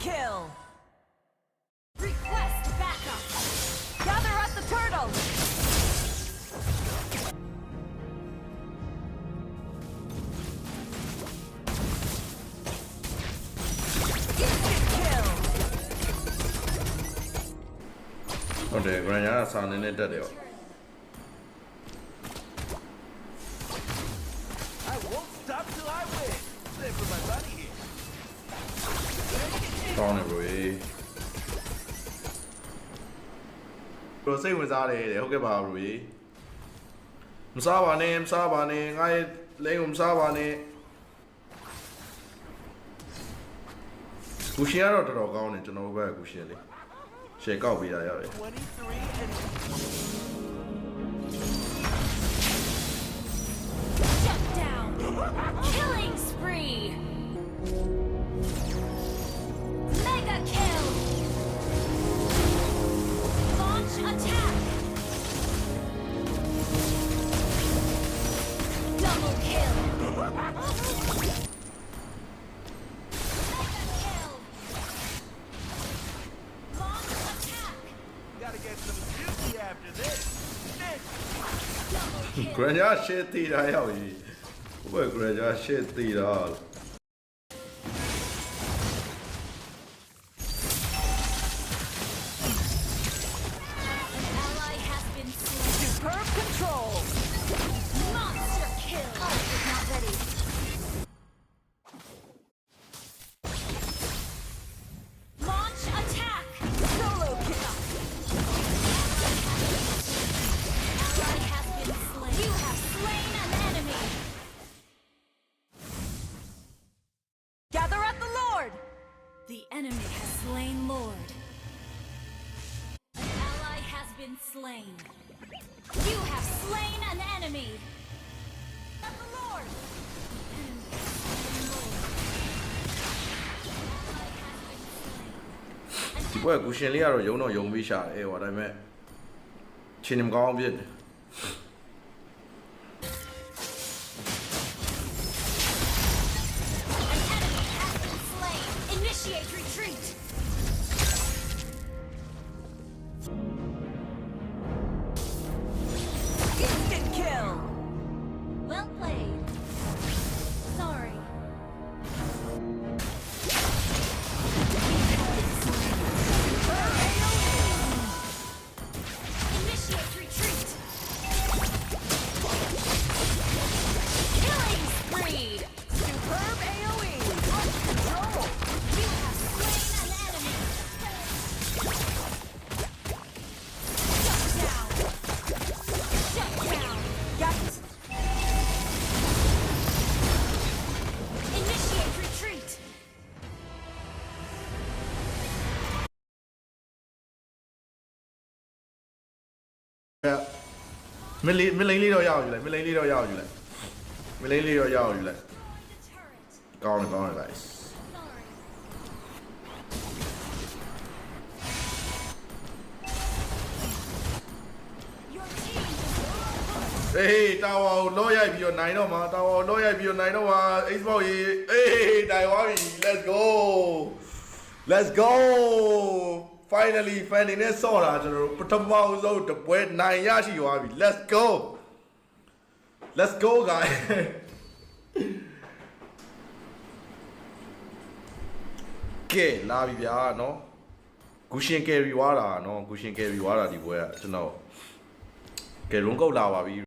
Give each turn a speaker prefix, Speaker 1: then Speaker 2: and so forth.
Speaker 1: kill. Request backup. Gather up the turtle. Instant kill.
Speaker 2: Okay, Grania sound in it.
Speaker 3: I won't stop till I win. Live for my buddy here.
Speaker 2: Down it, bro. Bro, say what's out there. Okay, bro. Msabane, I lay Msabane. Cushiano to rock on it to know where Cushiani. Shake out with that.
Speaker 3: 23 and
Speaker 1: Shut down. Killing spree. Mega kill. Launch attack. Double kill. Mega kill. Launch attack.
Speaker 3: gotta get some juicy after this.
Speaker 1: Double kill.
Speaker 2: Grania shit, I have you. Where Grania shit, all.
Speaker 1: Ally has been slain. Superb control. Monster kill. Ult is not ready. Launch attack. Solo kill. Ally has been slain. You have slain an enemy. Gather at the Lord. The enemy has slain Lord. An ally has been slain. You have slain an enemy. At the Lord. The enemy has slain Lord. Ally has been slain.
Speaker 2: Where Cushiani are you know young Visha, what I meant. Chinim Gong did.
Speaker 1: An enemy has been slain. Initiate retreat. Instant kill. Well played. Sorry. Initiate retreat. Killing spree. Superb AoE. Control. You have slain an enemy. Shut down. Shut down. Got it. Initiate retreat.
Speaker 2: Yeah. Millie don't yell you like. Millie don't yell you like. Millie don't yell you like.
Speaker 1: The turret.
Speaker 2: Gone, guys.
Speaker 1: Sorry. Your team is
Speaker 2: Hey, Tower, lawyer if you're 9 of my Tower, lawyer if you're 9 of my Hey, Taiwan, let's go. Let's go. Finally, finding a soda. Put a mouse out to wait 9 yashi. Let's go. Let's go, guys. Okay, love you, no? Cushion carry water, no? Cushion carry water, the way, you know. Okay, don't go lava.